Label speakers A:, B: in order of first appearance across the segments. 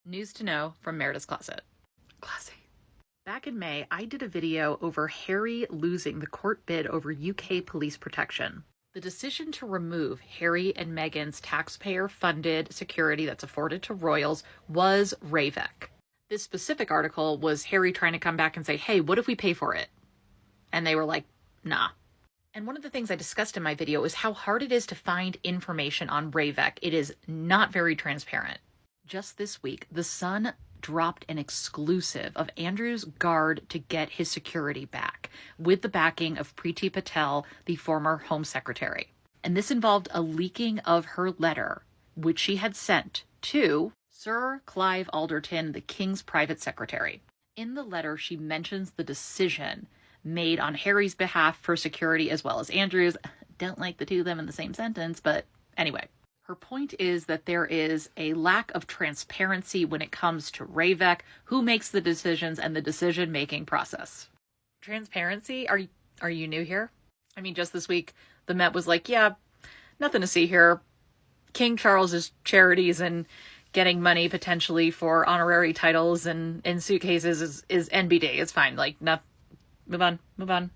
A: News to know from Meredith's Closet. Classy. Back in May, I did a video over Harry losing the court bid over UK police protection. The decision to remove Harry and Meghan's taxpayer-funded security that's afforded to royals was RAVEC. This specific article was Harry trying to come back and say, hey, what if we pay for it? And they were like, nah. And one of the things I discussed in my video is how hard it is to find information on RAVEC. It is not very transparent. Just this week, The Sun dropped an exclusive of Andrew's guard to get his security back, with the backing of Priti Patel, the former Home Secretary. And this involved a leaking of her letter, which she had sent to Sir Clive Alderton, the King's private secretary. In the letter, she mentions the decision made on Harry's behalf for security as well as Andrew's. Don't like the two of them in the same sentence, but anyway. Her point is that there is a lack of transparency when it comes to RAVEC, who makes the decisions and the decision-making process. Transparency? Are you new here? I mean, just this week, the Met was like, yeah, nothing to see here. King Charles's charities and getting money potentially for honorary titles and in suitcases is NBD. It's fine. Like, no, move on.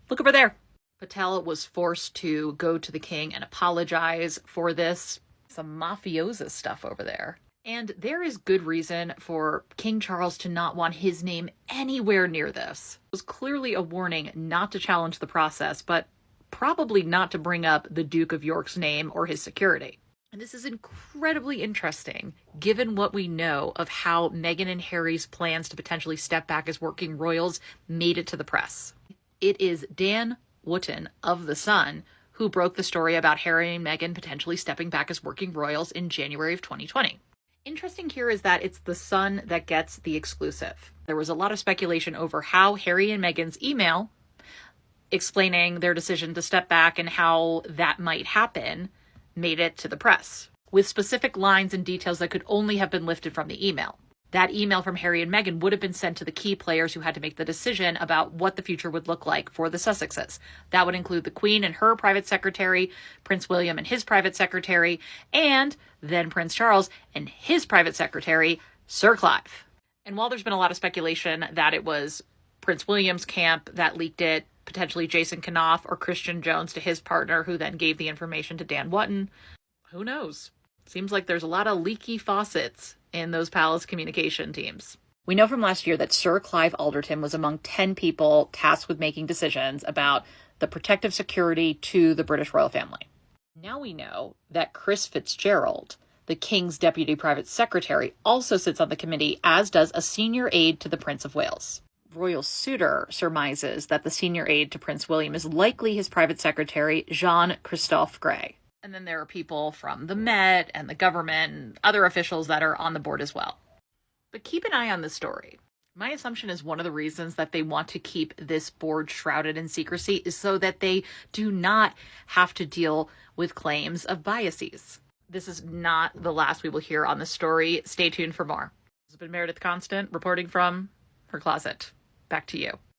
A: Look over there. Patel was forced to go to the king and apologize for this. Some mafiosa stuff over there. And there is good reason for King Charles to not want his name anywhere near this. It was clearly a warning not to challenge the process, but probably not to bring up the Duke of York's name or his security. And this is incredibly interesting, given what we know of how Meghan and Harry's plans to potentially step back as working royals made it to the press. It is Dan Wootton of The Sun who broke the story about Harry and Meghan potentially stepping back as working royals in January of 2020. Interesting here is that it's The Sun that gets the exclusive. There was a lot of speculation over how Harry and Meghan's email explaining their decision to step back and how that might happen made it to the press, with specific lines and details that could only have been lifted from the email. That email from Harry and Meghan would have been sent to the key players who had to make the decision about what the future would look like for the Sussexes. That would include the Queen and her private secretary, Prince William and his private secretary, and then Prince Charles and his private secretary, Sir Clive. And while there's been a lot of speculation that it was Prince William's camp that leaked it, potentially Jason Knopf or Christian Jones to his partner, who then gave the information to Dan Wootton, who knows? Seems like there's a lot of leaky faucets in those palace communication teams. We know from last year that Sir Clive Alderton was among 10 people tasked with making decisions about the protective security to the British royal family. Now we know that Chris Fitzgerald, the King's deputy private secretary, also sits on the committee, as does a senior aide to the Prince of Wales. Royal Suitor surmises that the senior aide to Prince William is likely his private secretary, Jean-Christophe Gray. And then there are people from the Met and the government and other officials that are on the board as well. But keep an eye on this story. My assumption is one of the reasons that they want to keep this board shrouded in secrecy is so that they do not have to deal with claims of biases. This is not the last we will hear on this story. Stay tuned for more. This has been Meredith Constant reporting from her closet. Back to you.